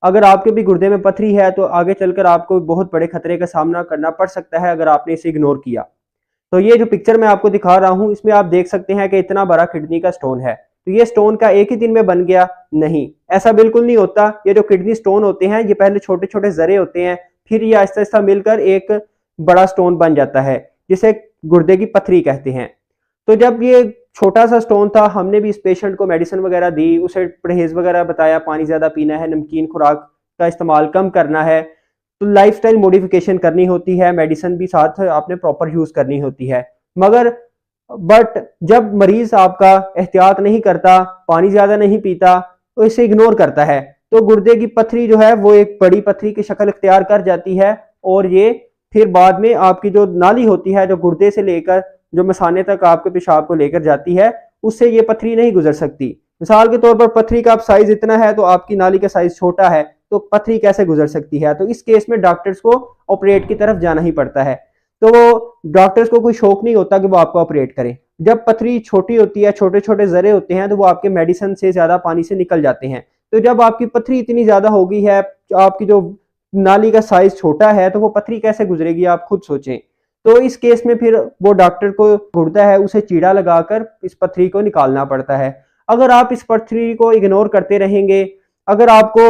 अगर आपके भी गुर्दे में पथरी है तो आगे चलकर आपको बहुत बड़े खतरे का सामना करना पड़ सकता है अगर आपने इसे इग्नोर किया। तो ये जो पिक्चर मैं आपको दिखा रहा हूँ, इसमें आप देख सकते हैं कि इतना बड़ा किडनी का स्टोन है। तो ये स्टोन का एक ही दिन में बन गया? नहीं, ऐसा बिल्कुल नहीं होता। ये जो किडनी स्टोन होते हैं, ये पहले छोटे छोटे जरे होते हैं, फिर ये आहिस्ता आहिस्ता मिलकर एक बड़ा स्टोन बन जाता है, जिसे गुर्दे की पथरी कहते हैं। तो जब ये छोटा सा स्टोन था, हमने भी इस पेशेंट को मेडिसिन वगैरह दी, उसे परहेज वगैरह बताया, पानी ज्यादा पीना है, नमकीन खुराक का इस्तेमाल कम करना है, तो लाइफस्टाइल मॉडिफिकेशन करनी होती है, मेडिसिन भी साथ आपने प्रॉपर यूज करनी होती है। मगर बट जब मरीज आपका एहतियात नहीं करता, पानी ज्यादा नहीं पीता, तो इसे इग्नोर करता है, तो गुर्दे की पथरी जो है वो एक बड़ी पथरी की शक्ल इख्तियार कर जाती है। और ये फिर बाद में आपकी जो नाली होती है, जो गुर्दे से लेकर जो मसाने तक आपके पेशाब को लेकर जाती है, उससे ये पथरी नहीं गुजर सकती। मिसाल के तौर पर पथरी का साइज इतना है तो आपकी नाली का साइज छोटा है, तो पथरी कैसे गुजर सकती है? तो इस केस में डॉक्टर्स को ऑपरेट की तरफ जाना ही पड़ता है। तो वो डॉक्टर्स को कोई शौक नहीं होता कि वो आपको ऑपरेट करें। जब पथरी छोटी होती है, छोटे छोटे जरे होते हैं, तो वो आपके मेडिसिन से ज्यादा पानी से निकल जाते हैं। तो जब आपकी पथरी इतनी ज्यादा हो गई है, आपकी जो नाली का साइज छोटा है, तो वो पथरी कैसे गुजरेगी आप खुद सोचें। तो इस केस में फिर वो डॉक्टर को घुटता है, उसे चीड़ा लगाकर इस पथरी को निकालना पड़ता है। अगर आप इस पथरी को इग्नोर करते रहेंगे, अगर आपको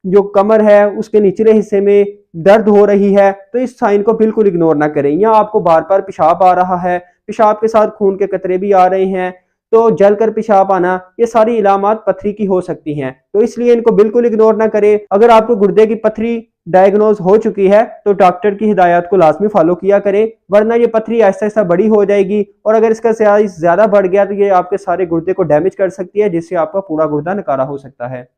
जो कमर है उसके निचले हिस्से में दर्द हो रही है, तो इस साइन को बिल्कुल इग्नोर ना करें। या आपको बार बार पेशाब आ रहा है, पेशाब के साथ खून के कतरे भी आ रहे हैं, तो जलकर पेशाब आना, ये सारी इलामात पथरी की हो सकती हैं। तो इसलिए इनको बिल्कुल इग्नोर ना करें। अगर आपको गुर्दे की पथरी डायग्नोज हो चुकी है तो डॉक्टर की हिदायत को लाजमी फॉलो किया करें, वरना ये पथरी आहिस्ता आहिस्ता बड़ी हो जाएगी, और अगर इसका साइज ज्यादा बढ़ गया तो ये आपके सारे गुर्दे को डैमेज कर सकती है, जिससे आपका पूरा गुर्दा नकारा हो सकता है।